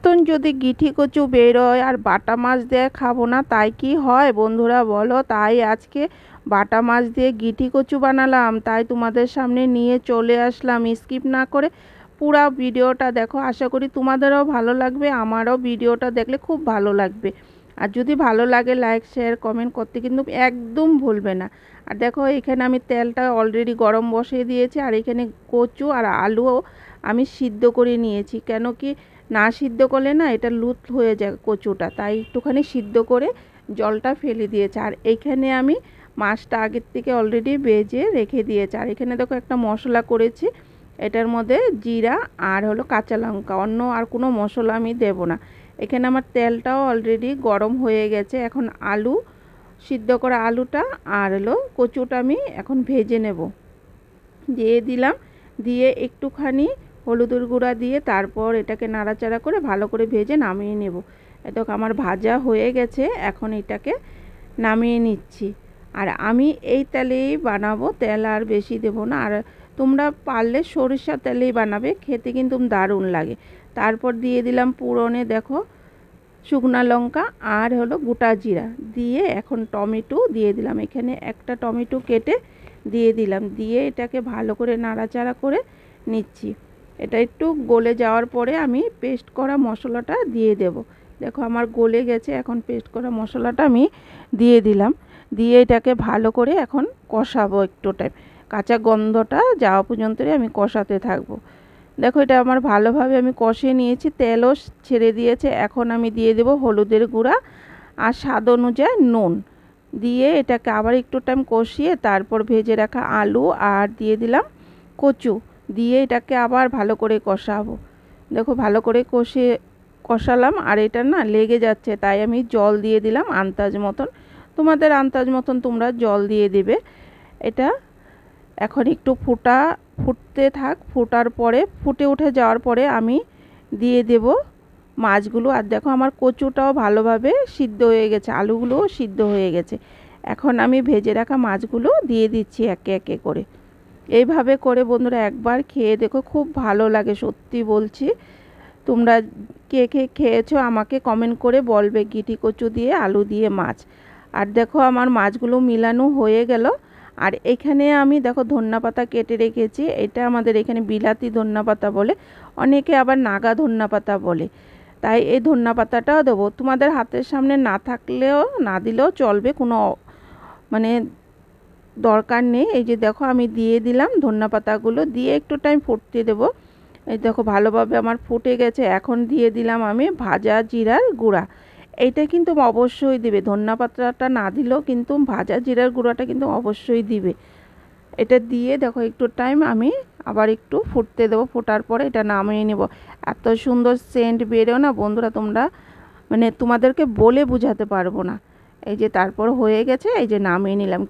মতন যদি গিঠি কচু বেরোয় আর বাটা মাছ দিয়ে খাবো না তাই কি হয় বন্ধুরা বলো। তাই আজকে বাটা মাছ দিয়ে গিঠি কচু বানালাম, তাই তোমাদের সামনে নিয়ে চলে আসলাম। স্কিপ না করে পুরো ভিডিওটা দেখো, আশা করি তোমাদেরও ভালো লাগবে, আমারও ভিডিওটা দেখলে খুব ভালো লাগবে। আর যদি ভালো লাগে লাইক শেয়ার কমেন্ট করতে কিন্তু একদম ভুলবে না। আর দেখো এখানে আমি তেলটা অলরেডি গরম বসিয়ে দিয়েছি, আর এখানে কচু আর আলুও আমি সিদ্ধ করে নিয়েছি। কেন কি না সিদ্ধ করলে না এটা লুত হয়ে যায় কচুটা, তাই একটুখানি সিদ্ধ করে জলটা ফেলে দিয়েছি। আর এইখানে আমি মাছটা আগের থেকে অলরেডি ভেজে রেখে দিয়েছি। আর এখানে দেখো একটা মশলা করেছি, এটার মধ্যে জিরা আর হলো কাঁচা লঙ্কা, অন্য আর কোনো মশলা আমি দেব না। এখানে আমার তেলটাও অলরেডি গরম হয়ে গেছে। এখন আলু সিদ্ধ করা আলুটা আর হলো কচুটা আমি এখন ভেজে নেব। দিয়ে দিলাম, দিয়ে একটুখানি হলুদের গুঁড়া দিয়ে তারপর এটাকে নাড়াচাড়া করে ভালো করে ভেজে নামিয়ে নেব। এত আমার ভাজা হয়ে গেছে, এখন এটাকে নামিয়ে নিচ্ছি। আর আমি এই তেলেই বানাবো, তেল আর বেশি দেব না। আর তোমরা পারলে সরিষার তেলেই বানাবে, খেতে কিন্তু দারুণ লাগে। তারপর দিয়ে দিলাম পুরনে দেখো শুকনো লঙ্কা আর হলো গোটা জিরা দিয়ে এখন টমেটো দিয়ে দিলাম। এখানে একটা টমেটো কেটে দিয়ে দিলাম, দিয়ে এটাকে ভালো করে নাড়াচাড়া করে নিচ্ছি। এটা একটু গলে যাওয়ার পরে আমি পেস্ট করা মশলাটা দিয়ে দেব। দেখো আমার গলে গেছে, এখন পেস্ট করা মশলাটা আমি দিয়ে দিলাম, দিয়ে এটাকে ভালো করে এখন কষাবো একটু টাইম, কাঁচা গন্ধটা যাওয়া পর্যন্তই আমি কষাতে থাকবো। দেখো এটা আমার ভালোভাবে আমি কষিয়ে নিয়েছি, তেলও ছেড়ে দিয়েছে। এখন আমি দিয়ে দেব হলুদের গুঁড়া আর স্বাদ অনুযায়ী নুন দিয়ে এটাকে আবার একটু টাইম কষিয়ে তারপর ভেজে রাখা আলু আর দিয়ে দিলাম কচু দিয়ে এটাকে আবার ভালো করে কষাবো। দেখো ভালো করে কষালাম, আর এটা না লেগে যাচ্ছে, তাই আমি জল দিয়ে দিলাম আন্দাজ মতন। তোমাদের আন্দাজ মতন তোমরা জল দিয়ে দিবে। এটা এখন একটু ফুটতে থাক, ফোটার পরে ফুটে উঠে যাওয়ার পরে আমি দিয়ে দেব মাছগুলো। আর দেখো আমার কচুটাও ভালোভাবে সিদ্ধ হয়ে গেছে, আলুগুলোও সিদ্ধ হয়ে গেছে। এখন আমি ভেজে রাখা মাছগুলো দিয়ে দিচ্ছি একে একে করে। এইভাবে করে বন্ধুরা একবার খেয়ে দেখো, খুব ভালো লাগে সত্যি বলছি। তোমরা কে কে খেয়েছো আমাকে কমেন্ট করে বলবে গিঠি কচু দিয়ে আলু দিয়ে মাছ। আর দেখো আমার মাছগুলো মিলানো হয়ে গেল। আর এখানে আমি দেখো ধন্যাপাতা কেটে রেখেছি, এটা আমাদের এখানে বিলাতি ধন্যাপাতা বলে, অনেকে আবার নাগা ধন্যাপাতা বলে, তাই এই ধন্যাপাতাটাও দেবো। তোমাদের হাতের সামনে না থাকলেও না দিলেও চলবে, কোনো মানে দরকার নেই। এই যে দেখো আমি দিয়ে দিলাম ধন্যাপাতাগুলো, দিয়ে একটু টাইম ফুটতে দেবো। এই দেখো ভালোভাবে আমার ফুটে গেছে। এখন দিয়ে দিলাম আমি ভাজা জিরার গুঁড়া, এইটা কিন্তু অবশ্যই দিবে, ধন্যাপাতাটা না দিলেও কিন্তু ভাজা জিরার গুঁড়াটা কিন্তু অবশ্যই দিবে। এটা দিয়ে দেখো একটু টাইম আমি আবার একটু ফুটতে দেবো, ফোটার পরে এটা নামিয়ে নেব। এত সুন্দর সেন্ট বেরোয় না বন্ধুরা, তোমরা মানে তোমাদেরকে বলে বোঝাতে পারবো না। এই যে তারপর হয়ে গেছে, এই যে নামিয়ে নিলাম।